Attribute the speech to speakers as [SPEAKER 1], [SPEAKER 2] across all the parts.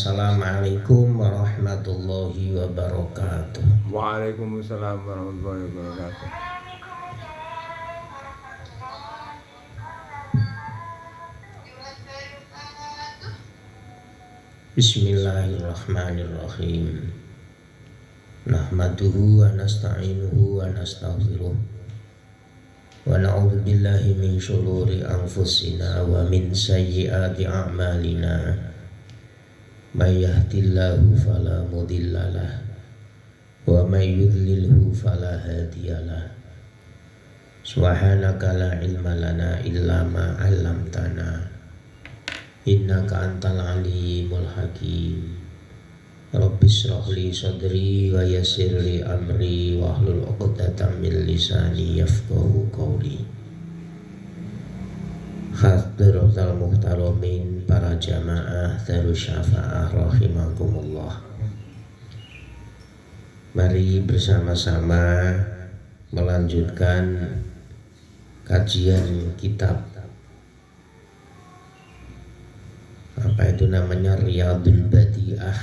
[SPEAKER 1] Assalamualaikum warahmatullahi wabarakatuh.
[SPEAKER 2] Waalaikumsalam warahmatullahi wabarakatuh.
[SPEAKER 1] Bismillahirrahmanirrahim. Nahmaduhu wa nasta'inuhu wa nastaghfiruh. Wa na'udzu billahi min syururi anfusina wa min sayyiati a'malina. May yahdihillahu fala mudhillalah wa may yudlilhu fala hadiyalah. Subhanaka la ilma lana illa ma 'allamtana innaka antal alimul hakim. Rabbi shrah li sadri wa yassir li amri wa hlul 'uqdatam min lisani yafqahu qawli. Hadratal muhtaramin, para jamaah Darus Syafa'ah rahimakumullah. Mari bersama-sama melanjutkan kajian kitab Riyadul Badi'ah,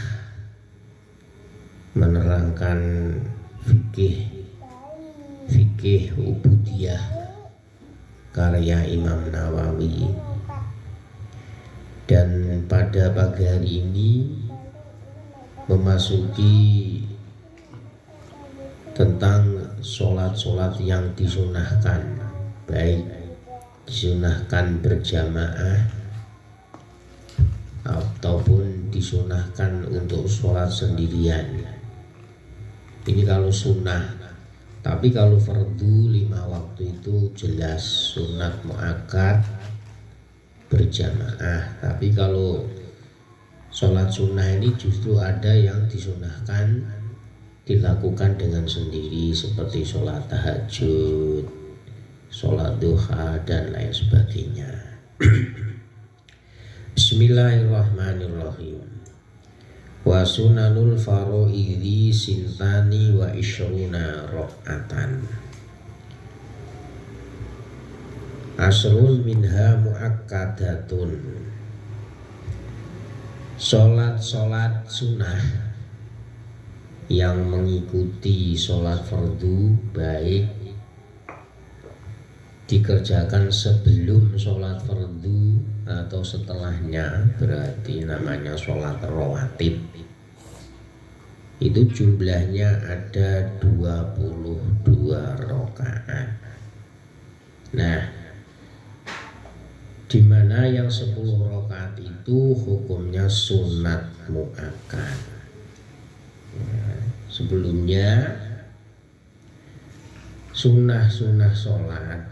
[SPEAKER 1] menerangkan fikih ubudiyah karya Imam Nawawi. Dan pada pagi hari ini memasuki tentang sholat-sholat yang disunahkan, baik disunahkan berjamaah ataupun disunahkan untuk sholat sendirian. Ini kalau sunnah. Tapi kalau fardu 5 waktu itu jelas sunat muakkad berjamaah. Tapi kalau sholat sunnah ini justru ada yang disunahkan dilakukan dengan sendiri, seperti sholat tahajud, sholat duha, dan lain sebagainya. Bismillahirrahmanirrahim. Wa sunanul faro'idhi sintani wa isyruna rok'atan. Asrun minha muakkadatun. Sholat-sholat sunnah yang mengikuti sholat fardu, baik dikerjakan sebelum sholat fardu atau setelahnya, berarti namanya sholat rawatib. Itu jumlahnya ada 22 rakaat. Nah, dimana yang 10 rakaat itu hukumnya sunat muakkad. Sebelumnya sunnah sholat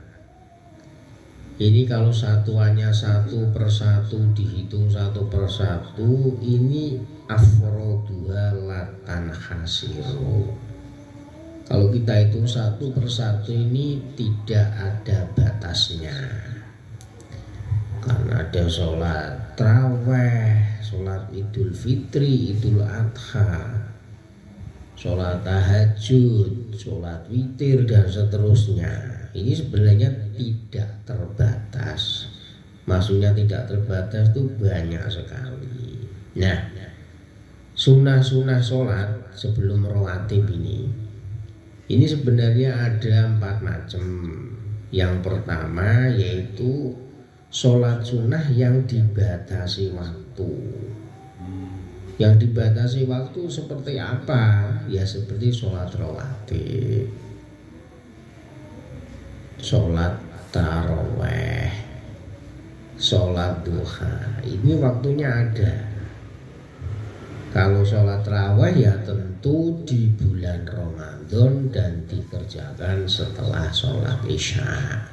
[SPEAKER 1] ini kalau satuannya satu persatu dihitung satu persatu, ini afroduha latan khasiru. Kalau kita hitung satu persatu ini tidak ada batasnya, karena ada sholat taraweh, sholat idul fitri, idul adha, sholat tahajud, sholat witir, dan seterusnya. Ini sebenarnya tidak terbatas. Maksudnya tidak terbatas itu banyak sekali. Nah, sunnah-sunnah sholat sebelum rawatib ini sebenarnya ada 4 macam. Yang pertama yaitu sholat sunnah yang dibatasi waktu. Yang dibatasi waktu seperti apa? Ya seperti sholat rawatib, sholat taraweh, sholat duha, ini waktunya ada. Kalau sholat taraweh ya tentu di bulan Ramadan dan dikerjakan setelah sholat isya.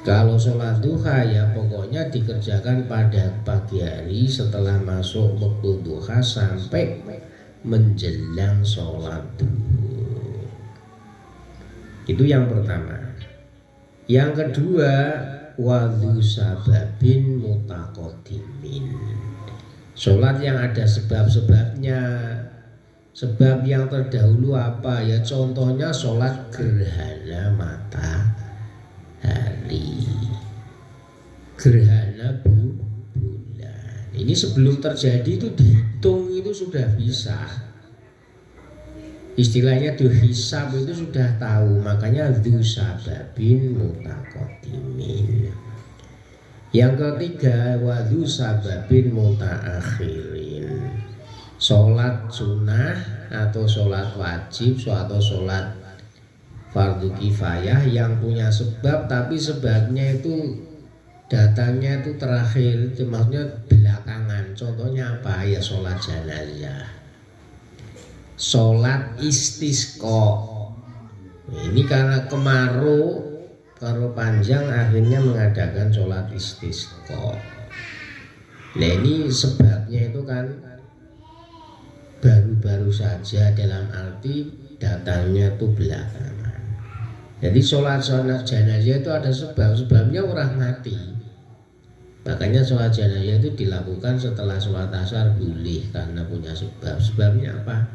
[SPEAKER 1] Kalau sholat duha ya pokoknya dikerjakan pada pagi hari setelah masuk waktu duha sampai menjelang sholat duhur. Itu yang pertama. Yang kedua, wadhu sababin mutaqaddimin. Sholat yang ada sebab-sebabnya. Sebab yang terdahulu apa? Ya contohnya sholat gerhana matahari, gerhana bulan. ini sebelum terjadi itu dihitung itu sudah bisa. Istilahnya dihisab itu sudah tahu, makanya dzusababin mutaqaddimin. Yang ketiga wa dzusababin mutaakhirin. Sholat sunnah atau sholat wajib atau sholat fardu kifayah yang punya sebab tapi sebabnya itu datangnya itu terakhir, itu maksudnya belakangan. Contohnya apa? Ya sholat jenazah, sholat istisqa. Ini karena kemarau panjang akhirnya mengadakan sholat istisqa. Nah ini sebabnya itu kan baru-baru saja, dalam arti datangnya itu belakangan. Jadi sholat jenazah itu ada sebabnya orang mati. Makanya sholat jenazah itu dilakukan setelah sholat asar boleh karena punya sebab. Sebabnya apa?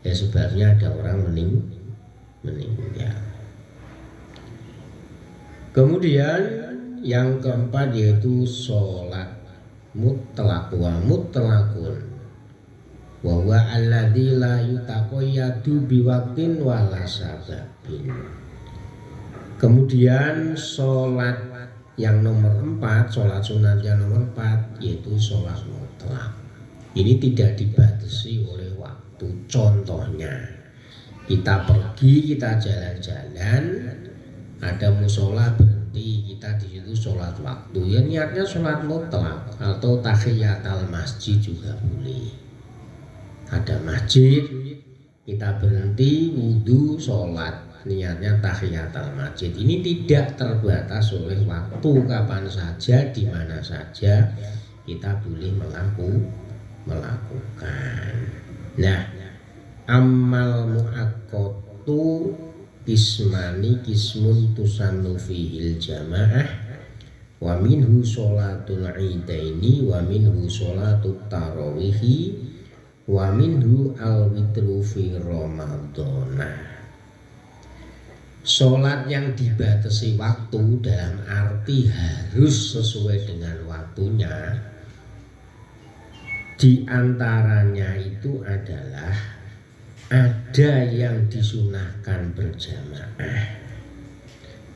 [SPEAKER 1] Ya sebabnya ada orang meninggal. Kemudian yang keempat yaitu sholat mutlaq wa mutlaqun. Wa huwa alladzi la yutaqayyadu biwaqtin wala sababin. Kemudian sholat yang nomor 4, sholat sunat yang nomor 4 yaitu sholat mutlaq. Ini tidak dibatasi oleh waktu. Contohnya kita pergi, kita jalan-jalan, ada musola berhenti, kita di situ sholat waktu. Ya niatnya sholat mutlaq atau tahiyatul masjid juga boleh. Ada masjid, kita berhenti wudhu sholat, niatnya tahiyatul masjid. Ini tidak terbatas oleh waktu, kapan saja, di mana saja kita boleh melakukan. Nah, amal muaqqatu kismani kismun tusannu fihil jamaah wa minhu sholatul idaini wa minhu sholatut tarawihi wa minhu al-witru fi ramadhana. Sholat yang dibatasi waktu dalam arti harus sesuai dengan waktunya, di antaranya itu adalah ada yang disunahkan berjamaah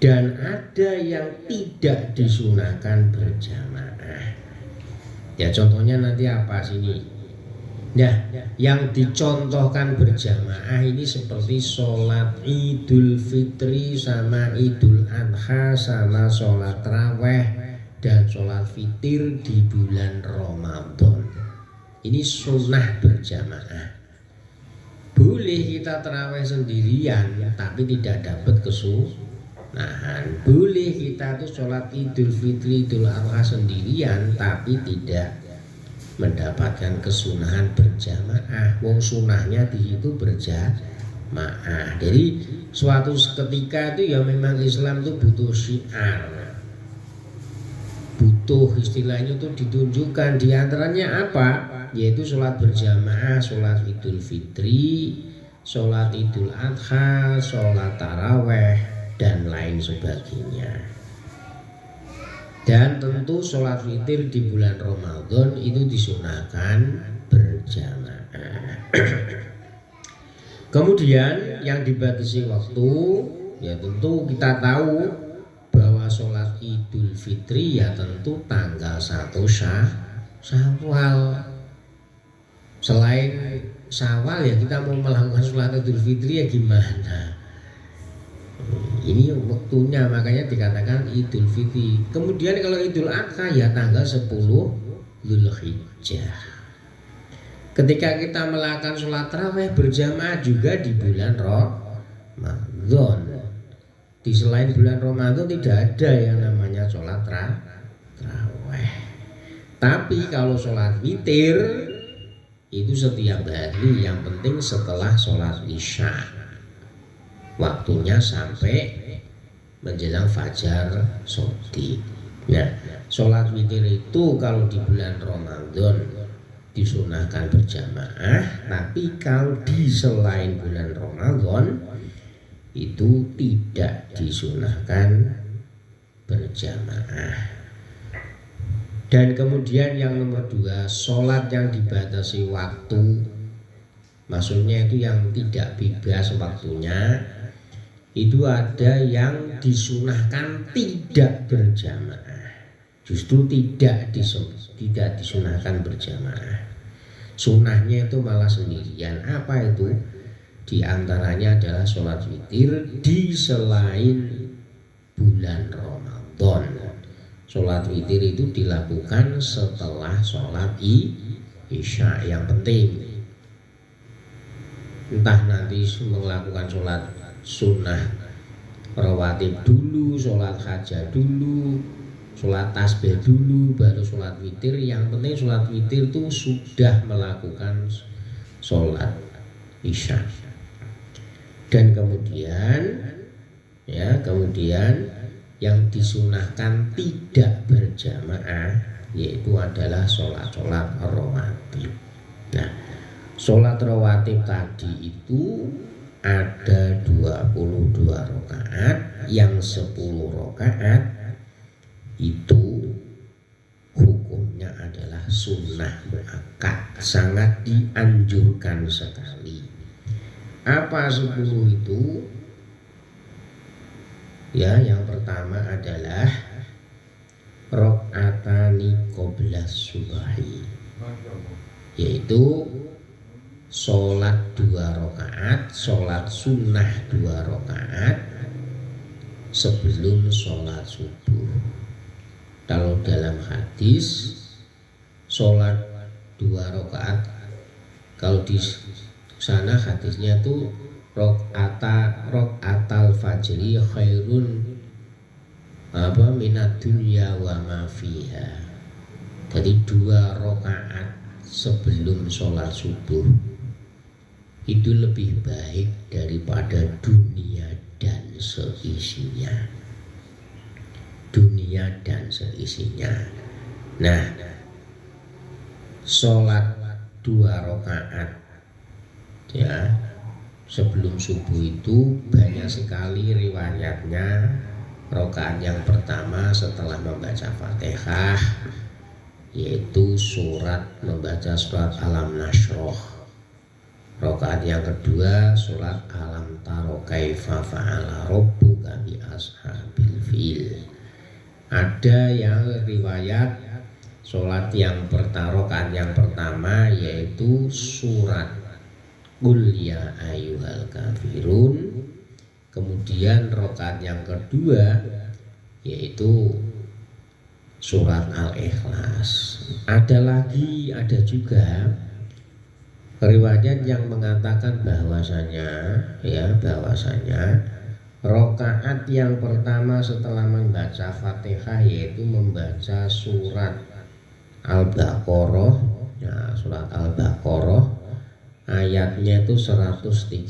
[SPEAKER 1] dan ada yang tidak disunahkan berjamaah. Ya contohnya nanti apa sini? Nah, yang dicontohkan berjamaah ini seperti sholat Idul Fitri sama Idul Adha sama sholat Raweh dan sholat Fitir di bulan Ramadan. Ini sunnah berjamaah. Boleh kita taraweh sendirian tapi tidak dapat kesunahan. Boleh kita tuh sholat Idul Fitri Idul Adha sendirian tapi tidak mendapatkan kesunahan berjamaah. Wong sunahnya di situ berjamaah. Jadi suatu ketika itu ya memang Islam itu butuh syiar, butuh istilahnya itu ditunjukkan. Di antaranya apa? Yaitu sholat berjamaah, sholat Idul Fitri, sholat Idul Adha, sholat Taraweh dan lain sebagainya. Dan tentu sholat witir di bulan Ramadan itu disunahkan berjamaah. Kemudian yang dibatasi waktu, ya tentu kita tahu bahwa sholat Idul Fitri ya tentu tanggal 1 Syawal. Selain Syawal ya kita mau melakukan sholat Idul Fitri ya gimana? Ini waktunya, makanya dikatakan Idul Fitri. Kemudian kalau Idul Adha ya tanggal 10 Dzulhijjah. Ketika kita melakukan sholat tarawih berjamaah juga di bulan Ramadan. Di selain bulan Ramadan tidak ada yang namanya sholat tarawih. Tapi kalau sholat witir itu setiap hari, yang penting setelah sholat isya. Waktunya sampai menjelang fajar shodiq. Nah, sholat witir itu kalau di bulan Ramadan disunahkan berjamaah, tapi kalau di selain bulan Ramadan itu tidak disunahkan berjamaah. Dan kemudian yang nomor 2, sholat yang dibatasi waktu, maksudnya itu yang tidak bebas waktunya, itu ada yang disunahkan tidak berjamaah, justru tidak disunahkan berjamaah. Sunahnya itu malah sendirian. Apa itu? Di antaranya adalah sholat witir di selain bulan Ramadan. Sholat witir itu dilakukan setelah sholat isya. Yang penting entah nanti melakukan sholat sunnah rawatib dulu, sholat hajat dulu, sholat tasbih dulu, baru sholat witir. Yang penting sholat witir itu sudah melakukan sholat isya. Dan kemudian yang disunahkan tidak berjamaah yaitu adalah sholat rawatib. Nah, sholat rawatib tadi itu ada 22 rakaat, yang 10 rakaat itu hukumnya adalah sunnah muakkad, sangat dianjurkan sekali. Apa 10 itu? Ya, yang pertama adalah rakaatani qabla subahi, yaitu sholat 2 rakaat, sholat sunnah 2 rakaat sebelum sholat subuh. Kalau dalam hadis sholat 2 rakaat, kalau di sana hadisnya tuh rokaatal fajri khairun minad dunya wa ma fiha. Jadi 2 rakaat sebelum sholat subuh itu lebih baik daripada dunia dan seisinya. Dunia dan seisinya. Nah, sholat 2 rakaat ya sebelum subuh itu banyak sekali riwayatnya. Rakaat yang pertama setelah membaca Fatihah yaitu membaca surat Alam Nasroh. Rakaat yang kedua surat Alam Taro Kaifa Fa'ala Rabbuka bi Ashabil Fil. Ada yang riwayat rakaat yang pertama yaitu surat Qul ya ayyuhal kafirun. Kemudian rakaat yang kedua yaitu surat Al-Ikhlas. Ada juga riwayat yang mengatakan bahwasanya rakaat yang pertama setelah membaca Fatihah yaitu membaca surat Al-Baqarah. Nah, surat Al-Baqarah ayatnya itu 136.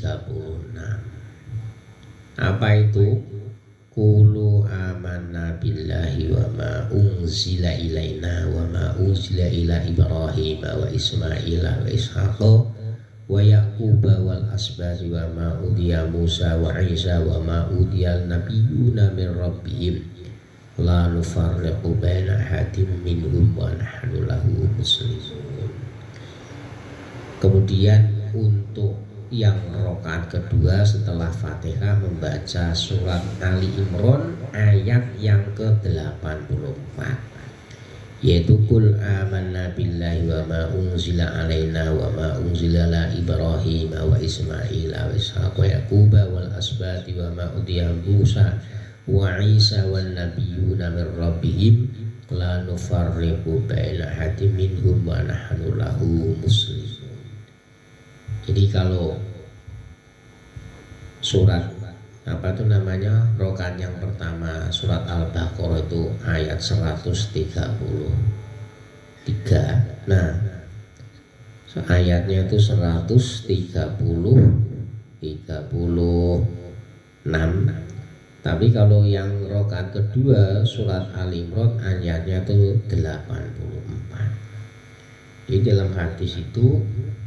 [SPEAKER 1] Apa itu? Qulu amanna billahi wa ma unzila ilaina wa ma unzila ila Ibrahim wa Ismaila wa Ishaqa wa Yaquba wal asbati wa ma udiya Musa wa Isa wa ma udiyal nabiyyuna min rabbihim la nufarriqu baina ahadin minhum wa nahnu lahu muslimun. Kemudian untuk yang rakaat kedua setelah Fatihah membaca surat Ali Imran ayat yang ke-84 yaitu Qul amanna billahi wa ma unzila alaina wa ma unzila la Ibrahim wa Ismaila wa Ishaq wa Yaquba wal asbati wa ma udiya Musa wa Isa wan nabiyyuna min rabbihim la nufarriqu baina ahadin minhum wa nahnu lahu muslimun. Jadi kalau surat rakaat yang pertama surat Al-Baqarah itu ayat 133. Nah, ayatnya itu 136. Tapi kalau yang rakaat kedua surat Al-Imran ayatnya itu 84. Jadi dalam hadis itu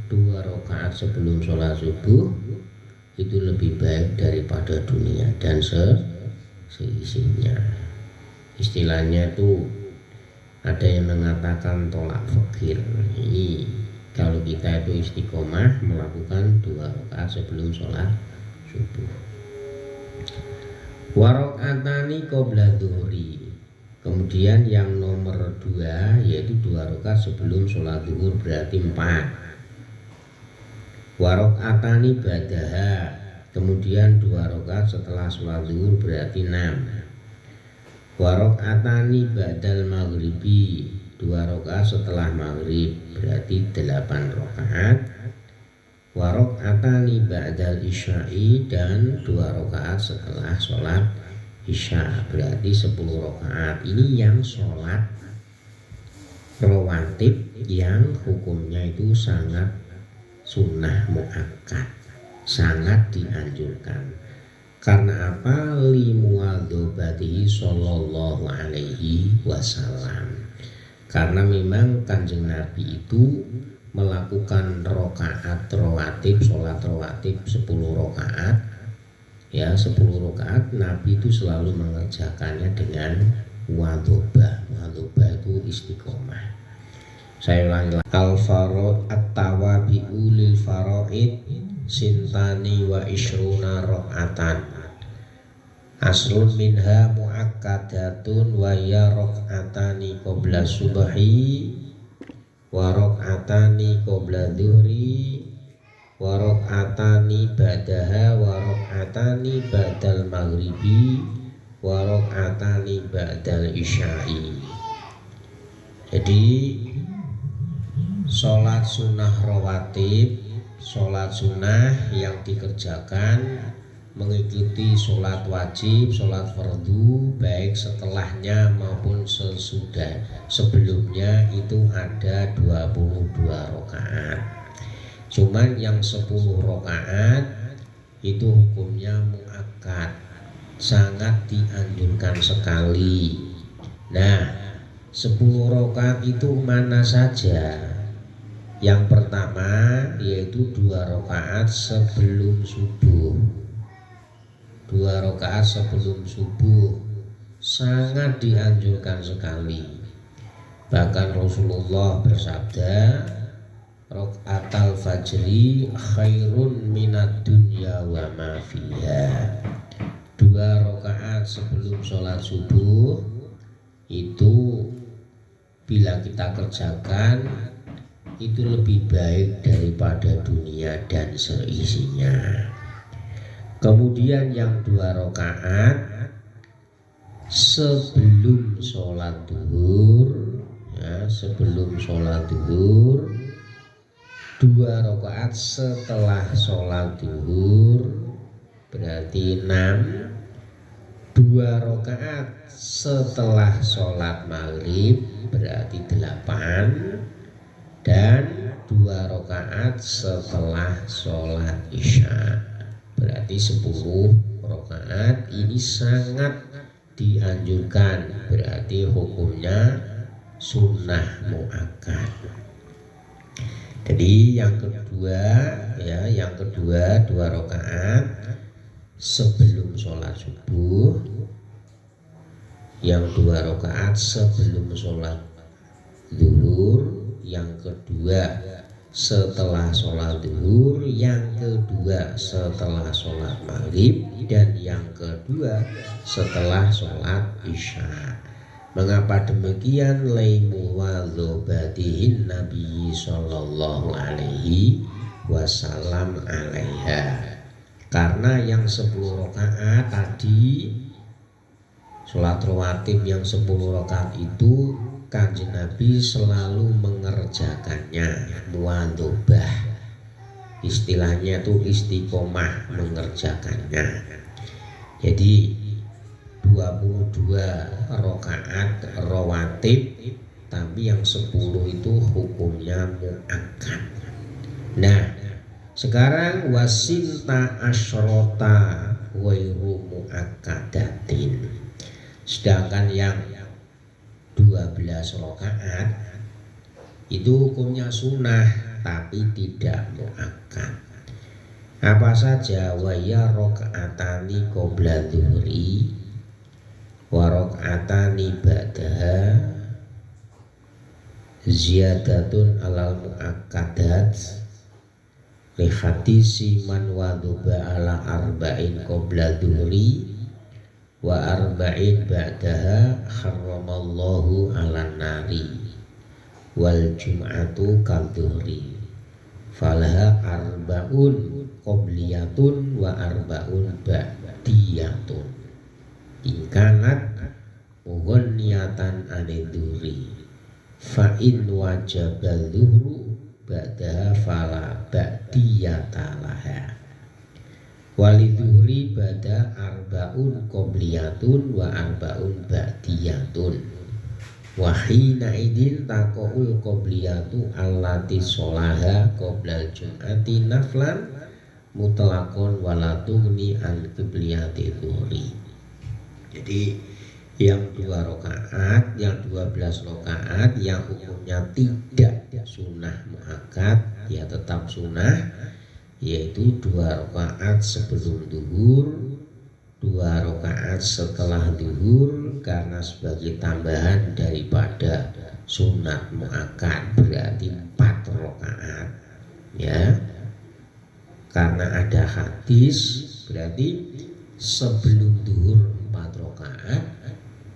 [SPEAKER 1] 2 rakaat sebelum sholat subuh itu lebih baik daripada dunia dan seisinya. Istilahnya itu Ada yang mengatakan tolak fakir. Ini kalau kita itu istiqomah melakukan 2 rakaat sebelum sholat subuh. Wa rakaatani qabla dhuhri. Kemudian yang nomor 2 yaitu 2 rakaat sebelum sholat zuhur, berarti 4. Wa rakaatani ba'daha. Kemudian 2 rakaat setelah sholat zuhur, berarti 6. Wa rakaatani ba'dal maghribi. 2 rakaat setelah maghrib, berarti 8 rakaat. Wa rakaatani ba'dal isya'i, dan 2 rakaat setelah sholat isya, berarti 10 rakaat. Ini yang sholat rawatib yang hukumnya itu sangat sunnah muakkad, sangat dianjurkan. Karena apa? Limuadzobatihi sallallahu alaihi wasallam. Karena memang Kanjeng Nabi itu melakukan rakaat rawatib, sholat rawatib 10 rakaat. Ya, 10 rakaat Nabi itu selalu mengerjakannya dengan wadobah. Wadobah itu istiqomah. Saya ulangi lagi. Al-faraid at-tawabi'u lil faraid sintani wa ishruna rakaatan. Aslun minha muakkadatun wa ya rakaatani qabla subhi wa rakaatani qabla dhuhri wa rakaatani ba'daha wa rakaatani ba'dal maghribi wa rakaatani ba'dal isya'i. Jadi sholat sunnah rawatib, sholat sunnah yang dikerjakan mengikuti sholat wajib, sholat fardu, baik setelahnya maupun sesudah. Sebelumnya itu ada 22 rakaat. Cuman yang 10 rakaat itu hukumnya muakkad, sangat dianjurkan sekali. Nah, 10 rakaat itu mana saja? Yang pertama yaitu 2 rakaat sebelum subuh. 2 rakaat sebelum subuh sangat dianjurkan sekali. Bahkan Rasulullah bersabda, rakaatal fajri khairun minad dunya wa ma fiha. 2 rakaat sebelum sholat subuh itu bila kita kerjakan itu lebih baik daripada dunia dan seisinya. Kemudian yang 2 rakaat sebelum sholat duhur, ya, sebelum sholat duhur. 2 rakaat setelah sholat duhur, berarti 6. 2 rakaat setelah sholat maghrib, berarti 8. Dan 2 rakaat setelah sholat isya, berarti 10 rakaat. Ini sangat dianjurkan, berarti hukumnya sunnah muakkad. Jadi yang kedua, ya, yang kedua 2 rakaat sebelum sholat subuh, yang 2 rakaat sebelum sholat zuhur, yang kedua setelah sholat zuhur, yang kedua setelah sholat maghrib, dan yang kedua setelah sholat isya. Mengapa demikian? Limuwadzobatihin Nabi sallallahu alaihi wasallam alaiha. Karena yang 10 rakaat tadi, sholat rawatib yang 10 rakaat itu Kanjeng Nabi selalu mengerjakannya muadzobah. Istilahnya itu istiqomah mengerjakannya. Jadi 22 rakaat rawatib, tapi yang 10 itu hukumnya muakkad. Nah, sekarang wasinta asyrota wairu muakkadatin. Sedangkan yang 12 rakaat itu hukumnya sunnah tapi tidak muakkad. Apa saja? Wa ya rakaatani qabla dhuhri wa rakaatani ba'daha ziyadatun alal muakkadat li hadisi man waduba ala arba'in qabla dhuhri wa arba'in ba'daha harramallahu ala nari wal jum'atu kadhuhri falaha arba'un qobliyatun wa arba'un ba'diyatun ingkanat mughanniyatan anidhuri fa in wajabal dhuhru ba'daha fala ba'diyata laha walidhuhri ba'da arba'un qobliyatun wa arba'un ba'diyatun wahina idin taqoul qobliyatu allati sholaha qoblal jum'ati naflan mutlaqon walatugni an qibliyati dhuhri. Jadi yang 2 rakaat, yang 12 rakaat yang hukumnya tidak sunnah muakkad, ya tetap sunnah, yaitu 2 rakaat sebelum zuhur, 2 rakaat setelah zuhur, karena sebagai tambahan daripada sunat muakkad berarti 4 rakaat, ya. Karena ada hadis berarti sebelum zuhur 4 rakaat,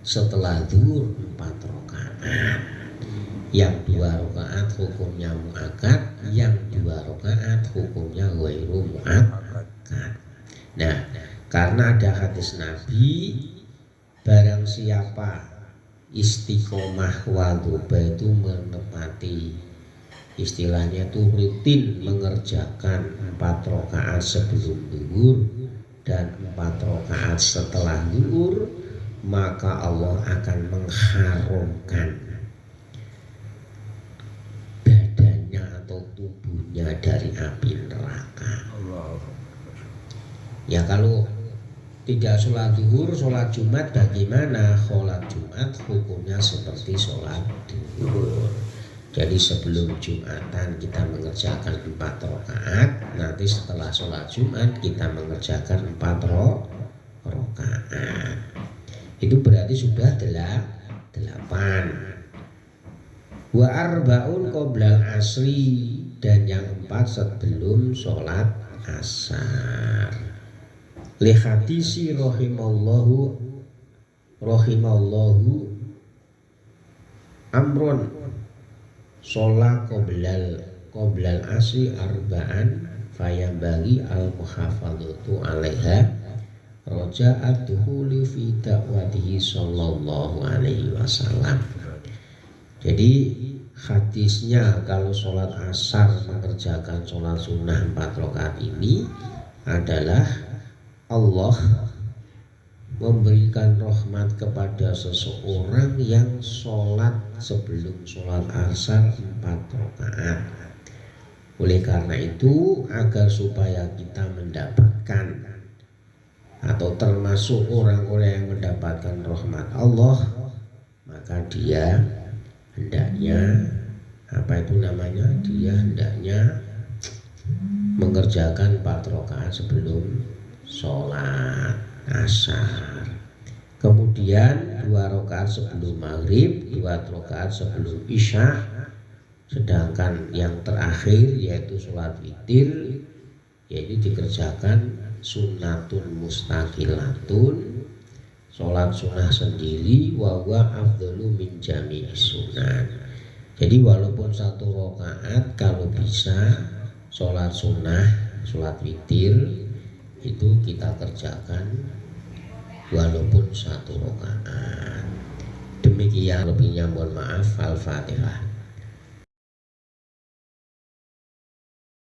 [SPEAKER 1] setelah zuhur 4 rakaat. Yang 2 rakaat hukumnya muakkad, yang 2 rakaat hukumnya ghairu muakkad. Nah, karena ada hadis Nabi, barang siapa istiqomah wadhuba itu menepati, istilahnya itu rutin mengerjakan 4 rakaat sebelum zuhur dan 4 rakaat setelah zuhur, maka Allah akan mengharamkan badannya atau tubuhnya dari api neraka. Ya kalau tidak sholat zuhur, sholat Jumat bagaimana? Sholat Jumat hukumnya seperti sholat zuhur. Jadi sebelum Jumatan kita mengerjakan 4 rakaat, nanti setelah sholat Jumat kita mengerjakan 4 rakaat. Itu berarti sudah 8. Wa arba'un qoblal asri, dan yang 4 sebelum sholat asar. Li hadisi rahimallahu amron sholat qoblal asri arba'an fayambagi al muhafadzatu alaiha roja'at dukhuli fi da'watihi sallallahu alaihi wasallam. Jadi hadisnya kalau sholat asar mengerjakan sholat sunnah 4 rakaat ini adalah Allah memberikan rahmat kepada seseorang yang sholat sebelum sholat asar 4 rakaat. Oleh karena itu, agar supaya kita mendapatkan atau termasuk orang-orang yang mendapatkan rahmat Allah, maka dia hendaknya dia hendaknya mengerjakan 4 rakaat sebelum sholat asar, kemudian 2 rakaat sebelum maghrib, 2 rakaat sebelum isya, sedangkan yang terakhir yaitu sholat witir yaitu dikerjakan sunnatun mustaqilatun, sholat sunnah sendiri, wa huwa afdalu min jami'is sunnah. Jadi walaupun 1 rakaat kalau bisa sholat sunnah, sholat witir itu kita kerjakan walaupun 1 rakaat. Demikian, lebihnya mohon maaf. Al-Fatihah.